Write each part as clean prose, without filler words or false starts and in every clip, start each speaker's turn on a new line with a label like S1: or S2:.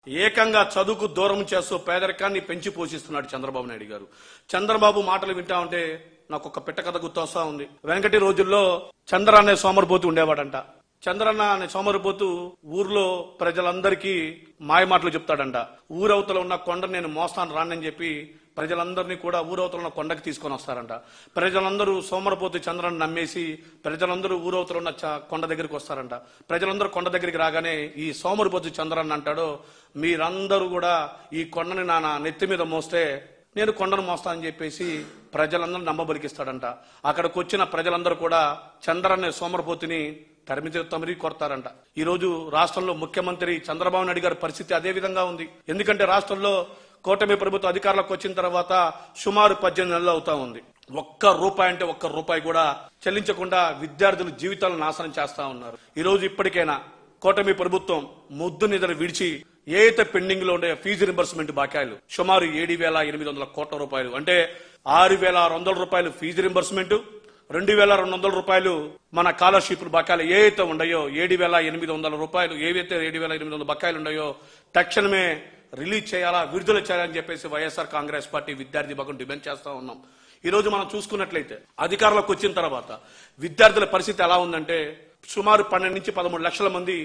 S1: ఏకంగా చదువుకు దూరం చేస్తూ పేదరికాన్ని పెంచి పోషిస్తున్నాడు చంద్రబాబు నాయుడు గారు. చంద్రబాబు మాటలు వింటా ఉంటే నాకు ఒక పిట్ట కథ గుర్తొస్తా ఉంది. వెనకటి రోజుల్లో చంద్ర అనే సోమరిపోతు ఉండేవాడంట. చంద్రన్న అనే సోమరిపోతు ఊర్లో ప్రజలందరికీ మాయ మాటలు చెప్తాడంట. ఊరవతల ఉన్న కొండ నేను మోస్తాను రానని చెప్పి ప్రజలందరినీ కూడా ఊరవతల ఉన్న కొండకి తీసుకొని వస్తారంట. ప్రజలందరూ సోమరిపోతు చంద్రని నమ్మేసి ప్రజలందరూ ఊరవతల ఉన్న కొండ దగ్గరికి వస్తారంట. ప్రజలందరూ కొండ దగ్గరికి రాగానే ఈ సోమరిపోతు చంద్రని అంటాడు, మీరందరూ కూడా ఈ కొండని నా నెత్తి మీద మోస్తే నేను కొండను మోస్తా అని చెప్పేసి ప్రజలందరూ నమ్మబలికిస్తాడంట. అక్కడికి వచ్చిన ప్రజలందరూ కూడా చంద్ర అనే సోమరిపోతుని తమిరి కొడతారంట. ఈ రోజు రాష్ట్రంలో ముఖ్యమంత్రి చంద్రబాబు నాయుడు గారి పరిస్థితి అదే విధంగా ఉంది. ఎందుకంటే రాష్ట్రంలో కూటమి ప్రభుత్వం అధికారంలోకి వచ్చిన తర్వాత సుమారు 18 నెలలు అవుతా ఉంది. ఒక్క రూపాయి అంటే ఒక్క రూపాయి కూడా చెల్లించకుండా విద్యార్థుల జీవితాలను నాశనం చేస్తా ఉన్నారు. ఈ రోజు ఇప్పటికైనా కూటమి ప్రభుత్వం ముద్దు నిధులు విడిచి ఏదైతే పెండింగ్ లో ఉండే ఫీజు రింబర్స్మెంట్ బాకాయలు సుమారు 7,800 కోట్ల రూపాయలు అంటే 6,600 రూపాయలు ఫీజు రింబర్స్మెంట్, 2,200 రూపాయలు మన స్కాలర్షిప్ బకాయిలు ఏవైతే ఉన్నాయో 7,800 రూపాయలు ఏవైతే 7,800 బకాయిలు ఉన్నాయో తక్షణమే రిలీజ్ చేయాలా, విడుదల చేయాలని చెప్పేసి వైఎస్ఆర్ కాంగ్రెస్ పార్టీ విద్యార్థి భాగం డిమాండ్ చేస్తా ఉన్నాం. ఈ రోజు మనం చూసుకున్నట్లయితే అధికారంలోకి వచ్చిన తర్వాత విద్యార్థుల పరిస్థితి ఎలా ఉందంటే సుమారు 12 నుంచి 13 లక్షల మంది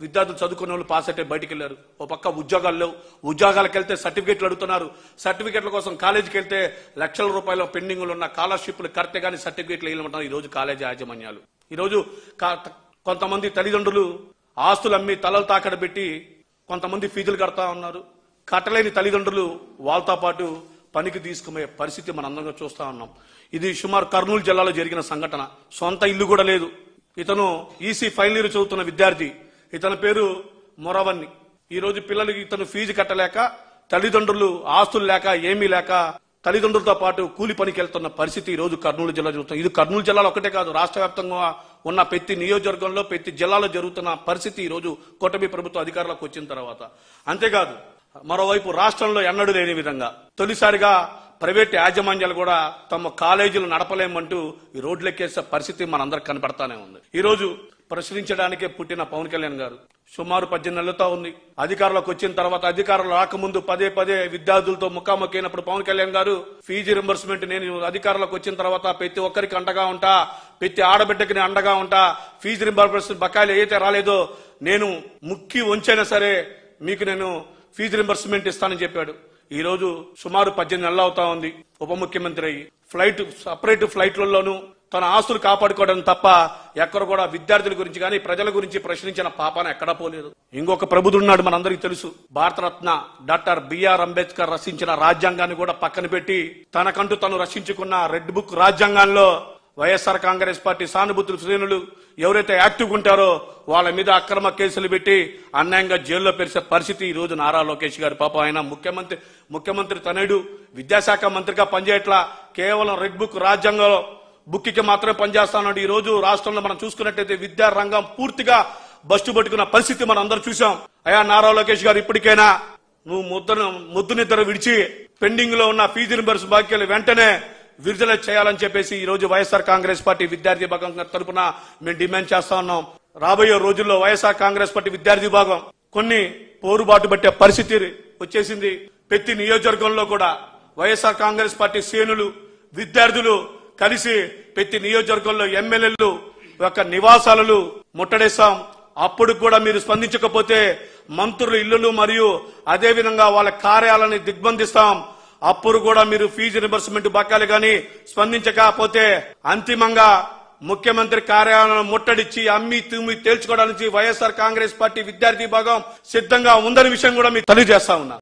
S1: విద్యార్థులు చదువుకునే వాళ్ళు పాస్ అయితే బయటికి వెళ్లారు. ఓ పక్క ఉద్యోగాలు లేవు, ఉద్యోగాలకు వెళ్తే సర్టిఫికేట్లు అడుగుతున్నారు. సర్టిఫికేట్ల కోసం కాలేజీకి వెళ్తే లక్షల రూపాయల పెండింగ్లు ఉన్న స్కాలర్షిప్లు కడితే గానీ సర్టిఫికేట్లు వేయమంటున్నారు ఈ రోజు కాలేజీ యాజమాన్యాలు. ఈ రోజు కొంతమంది తల్లిదండ్రులు ఆస్తులు అమ్మి తలలు తాకడ పెట్టి కొంతమంది ఫీజులు కడతా ఉన్నారు. కట్టలేని తల్లిదండ్రులు వాళ్ళతో పాటు పనికి తీసుకునే పరిస్థితి మనం అందరం చూస్తా ఉన్నాం. ఇది సుమారు కర్నూలు జిల్లాలో జరిగిన సంఘటన. సొంత ఇల్లు కూడా లేదు. ఇతను ఈసీ ఫైనల్ ఇయర్ చదువుతున్న విద్యార్థి. ఇతని పేరు మొరవన్ని. ఈ రోజు పిల్లలకి ఇతను ఫీజు కట్టలేక తల్లిదండ్రులు ఆస్తులు లేక ఏమీ లేక తల్లిదండ్రులతో పాటు కూలి పనికి వెళ్తున్న పరిస్థితి ఈ రోజు కర్నూలు జిల్లా జరుగుతుంది. ఇది కర్నూలు జిల్లాలో ఒకటే కాదు, రాష్ట్ర వ్యాప్తంగా ఉన్న ప్రతి నియోజకవర్గంలో ప్రతి జిల్లాలో జరుగుతున్న పరిస్థితి ఈ రోజు కూటమి ప్రభుత్వం అధికారంలోకి వచ్చిన తర్వాత. అంతేకాదు మరోవైపు రాష్ట్రంలో ఎన్నడూ లేని విధంగా తొలిసారిగా ప్రైవేట్ యాజమాన్యాలు కూడా తమ కాలేజీలు నడపలేమంటూ ఈ రోడ్లెక్కేసే పరిస్థితి మనందరికి కనపడతానే ఉంది. ఈ రోజు ప్రశ్నించడానికే పుట్టిన పవన్ కళ్యాణ్ గారు సుమారు 18 నెలలతో ఉంది. అధికారంలోకి వచ్చిన తర్వాత అధికారంలో రాకముందు పదే విద్యార్థులతో ముఖాముఖి అయినప్పుడు పవన్ కళ్యాణ్ గారు ఫీజు రింబర్స్మెంట్ నేను అధికారంలోకి వచ్చిన తర్వాత ప్రతి ఒక్కరికి అండగా ఉంటా, ప్రతి ఆడబిడ్డకి నేను అండగా ఉంటా, ఫీజు రింబర్స్మెంట్ బకాయిలు ఏదైతే రాలేదో నేను ముక్కి వంచైనా సరే మీకు నేను ఫీజు రింబర్స్మెంట్ ఇస్తానని చెప్పాడు. ఈ రోజు సుమారు 18 నెలలు అవుతా ఉంది ఉప ముఖ్యమంత్రి అయ్యి సపరేట్ ఫ్లైట్లలోనూ తన ఆస్తులు కాపాడుకోవడం తప్ప ఎక్కడ కూడా విద్యార్థుల గురించి కానీ ప్రజల గురించి ప్రశ్నించిన పాపాన ఎక్కడా పోలేదు. ఇంకొక ప్రభుత్వం ఉన్నాడు మనందరికీ తెలుసు, భారతరత్న డాక్టర్ బిఆర్ అంబేద్కర్ రచించిన రాజ్యాంగాన్ని కూడా పక్కన పెట్టి తనకంటూ తను రచించుకున్న రెడ్ బుక్ రాజ్యాంగంలో వైఎస్ఆర్ కాంగ్రెస్ పార్టీ సానుభూతుల శ్రేణులు ఎవరైతే యాక్టివ్ ఉంటారో వాళ్ళ మీద అక్రమ కేసులు పెట్టి అన్యాయంగా జైల్లో పెరిసే పరిస్థితి ఈ రోజు నారా లోకేష్ గారు. పాప ఆయన ముఖ్యమంత్రి తనయుడు విద్యాశాఖ మంత్రిగా పనిచేయట్లా, కేవలం రెడ్ బుక్ రాజ్యాంగంలో బుక్కి మాత్రమే పనిచేస్తాడు. ఈ రోజు రాష్ట్రంలో మనం చూసుకున్నట్టయితే విద్యా రంగం పూర్తిగా బస్టు పట్టుకున్న పరిస్థితి మనం అందరూ చూసాం. అయ్యా నారా లోకేష్ గారు ఇప్పటికైనా నువ్వు ముద్దు నిద్ర విడిచి పెండింగ్ లో ఉన్న ఫీజు రింబర్స్ బాకీలు వెంటనే విడుదల చేయాలని చెప్పేసి ఈ రోజు వైఎస్ఆర్ కాంగ్రెస్ పార్టీ విద్యార్థి భాగం తరఫున మేము డిమాండ్ చేస్తా ఉన్నాం. రాబోయే రోజుల్లో వైఎస్ఆర్ కాంగ్రెస్ పార్టీ విద్యార్థి భాగం కొన్ని పోరుబాటు పట్టే పరిస్థితి వచ్చేసింది. ప్రతి నియోజకవర్గంలో కూడా వైఎస్ఆర్ కాంగ్రెస్ పార్టీ శ్రేణులు విద్యార్థులు కలిసి ప్రతి నియోజకవర్గంలో ఎమ్మెల్యేలు యొక్క నివాసాలను ముట్టడిస్తాం. అప్పుడు కూడా మీరు స్పందించకపోతే మంత్రుల ఇళ్లు మరియు అదే విధంగా వాళ్ళ కార్యాలయాన్ని దిగ్బంధిస్తాం. అప్పుడు కూడా మీరు ఫీజు రింబర్స్మెంట్ బకాయిలు గాని స్పందించకపోతే అంతిమంగా ముఖ్యమంత్రి కార్యాలయం ముట్టడిచ్చి అమ్మి తుమ్మి తేల్చుకోవడానికి వైఎస్ఆర్ కాంగ్రెస్ పార్టీ విద్యార్థి భాగం సిద్ధంగా ఉందని విషయం కూడా మీకు తెలియజేస్తా ఉన్నా.